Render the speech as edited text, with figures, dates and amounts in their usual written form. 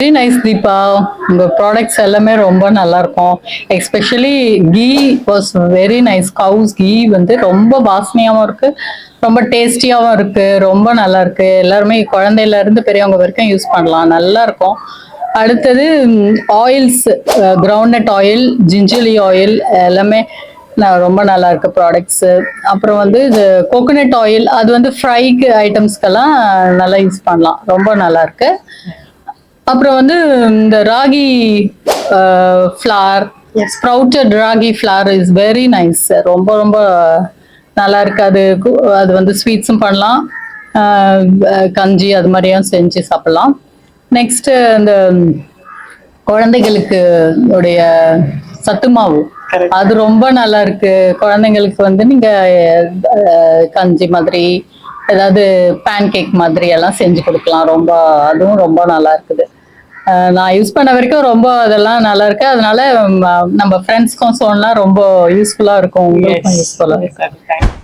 Very nice Deepa. உங்க products எல்லாமே ரொம்ப நல்லா இருக்கும். Especially ghee was very nice. Cow's ghee வந்து ரொம்ப வாசனையாவும் இருக்கு, ரொம்ப டேஸ்டியாவும் இருக்கு, ரொம்ப நல்லா இருக்கு. எல்லாருமே குழந்தையில இருந்து பெரியவங்க வரைக்கும் யூஸ் பண்ணலாம், நல்லா இருக்கும். அடுத்தது oils, groundnut oil, gingelly oil எல்லாமே ரொம்ப நல்லா இருக்கு ப்ராடக்ட்ஸ். அப்புறம் வந்து இது கோகோனட் ஆயில், அது வந்து ஃப்ரைக்கு ஐட்டம்ஸ்க்கெல்லாம் நல்லா யூஸ் பண்ணலாம், ரொம்ப நல்லா இருக்கு. அப்புறம் வந்து இந்த ragi flour, sprouted ragi flour is very nice. ரொம்ப ரொம்ப நல்லா இருக்கு. அது வந்து ஸ்வீட்ஸும் பண்ணலாம், கஞ்சி அது மாதிரியும் செஞ்சு சாப்பிடலாம். நெக்ஸ்ட் இந்த குழந்தைகளுக்கு உடைய சத்து மாவு, அது ரொம்ப நல்லா இருக்கு. குழந்தைங்களுக்கு வந்து நீங்க கஞ்சி மாதிரி ஏதாவது பேன் கேக் மாதிரி எல்லாம் செஞ்சு கொடுக்கலாம். ரொம்ப அதுவும் ரொம்ப நல்லா இருக்குது. நான் யூஸ் பண்ண வரைக்கும் ரொம்ப அதெல்லாம் நல்லா இருக்கு. அதனால நம்ம ஃப்ரெண்ட்ஸ்க்கும் சொன்னா ரொம்ப யூஸ்ஃபுல்லா இருக்கும், உங்களுக்கும் யூஸ்ஃபுல்லா இருக்கும்.